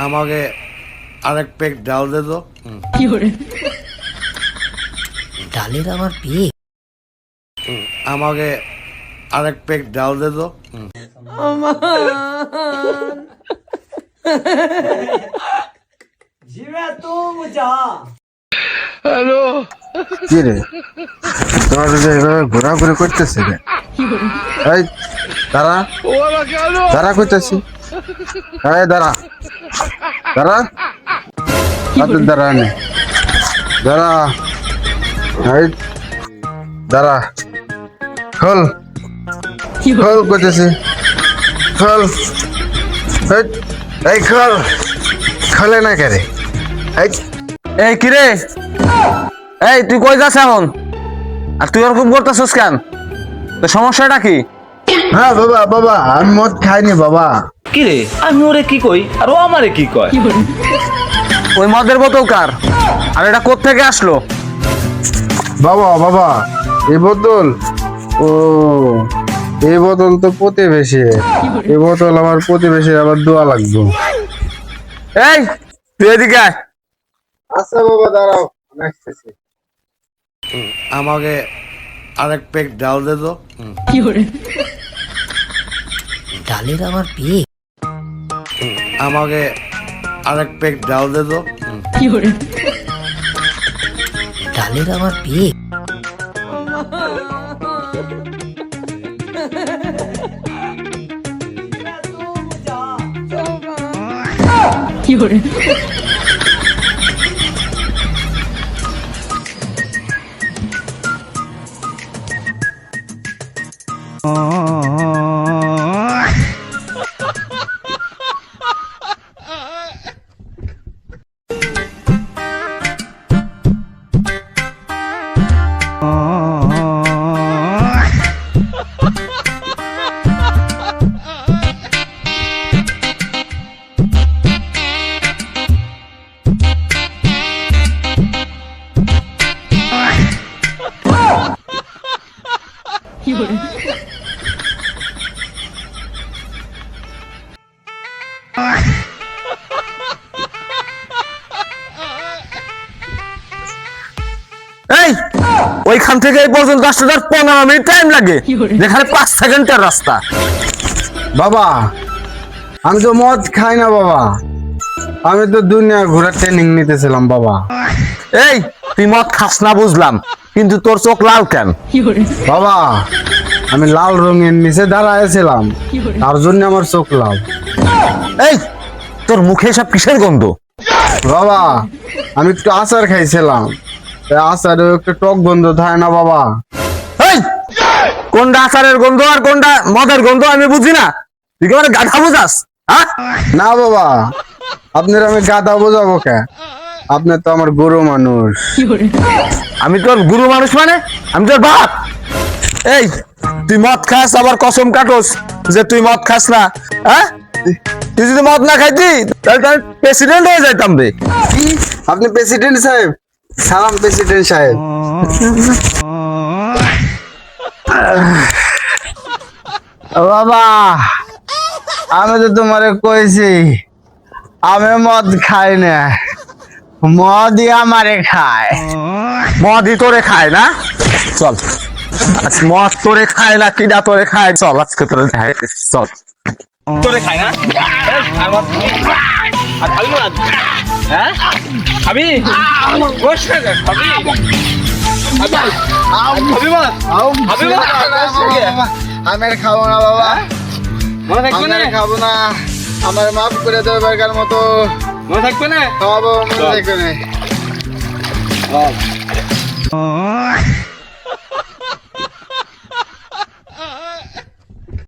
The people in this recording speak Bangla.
আমাকে আরেক পেক ডাল দে তো। ডালের আবার পেক? আমাকে আরেক পেক ডাল দে তো। হ্যালো, কি রে তোরা ঘোরাঘুরি করতেছে রে? এই দাঁড়া ওরা কেন? দাঁড়া করতেছি, এই দাঁড়া দাঁড়া হাতের দাঁড়া নে দাঁড়া, এই দাঁড়া, খোল খোল করতেছি, খোল, এই খোল, খোলে না কে রে? এই কিরে, এই তুই কই যাস এখন? আর তুই ওরকম করতেছিস কেন? তো সমস্যাটা কি? হ্যাঁ বাবা, বাবা আমি মদ খাইনি বাবা। কি রে, আমি ওরে কি কই আর ও আমারে কি কয়? ওই মদের বোতল কার আর এটা কোত্থেকে আসলো? বাবা বাবা এই বোতল, ও এই বোতল তো প্রতিবেশী, এই বোতল আমার প্রতিবেশী, আবার দোয়া লাগবে। এই তুই এদিকে আয়। আচ্ছা বাবা দাঁড়াও, আসতেছি। আমাকে আরেক পেক ডাল দে তো। ডালের আবার পেক? আমাকে আরেক পেক ডাল দে তো। ডালের আবার পেক? এই ওইখান থেকে এই পর্যন্ত আসতে তার 15 মিনিট টাইম লাগে, যেখানে 5 সেকেন্ডের রাস্তা। বাবা আমি তো মদ খাই না বাবা, আমি তো দুনিয়া ঘোরার ট্রেনিং নিতেছিলাম বাবা। এই তুই মদ খাস না বুঝলাম, কিন্তু তোর চোখ লাল কেন? বাবা আমি লাল রঙের নিচে দাঁড়াইছিলাম, তার জন্য আমার চোখ লাল। এই তোর মুখে সব কিসের গন্ধ? বাবা আমি একটু আচার খাইছিলাম, আচারে একটু টক গন্ধ থাকে না বাবা। এই কোনটা আচারের গন্ধ আর কোনটা মদের গন্ধ আমি বুঝি না, তুই কি মানে গাধা বুঝাস? হ্যাঁ না বাবা, আপনার আমি গাধা বোঝাবো কে? আপনি তো আমার গরু মানুষ। আমি তোর গুরু মানুষ মানে আমি তোর বাপ? এই তুই মদ খাস আবার কসম কাটোস যে তুই মদ খাস না? হ্যাঁ তুই যদি মদ না খাইতি তাহলে আমি প্রেসিডেন্ট হয়ে যাইতাম রে। কি আপনি প্রেসিডেন্ট সাহেব? সালাম প্রেসিডেন্ট সাহেব। বাবা আমি তো তোমারে কইছি আমি মদ খাই না, মদই আমারে খায়। মদই তোরে খায় না? চল আজ মদ তোরে খায় না কিনা তোরে খায়, চল আজকে তোরে দেখাইতেছি, চল। তোরে খায় না? আর খাবি না? হ্যাঁ খাবি? বস না খাবি? আমি খাবো না বাবা, মনে থাকবে না? আমি খাবো না, আমার মাফ করে দেবে বেকার মতো। মনে থাকবে না? খাওয়াবো, মনে থাকবে না।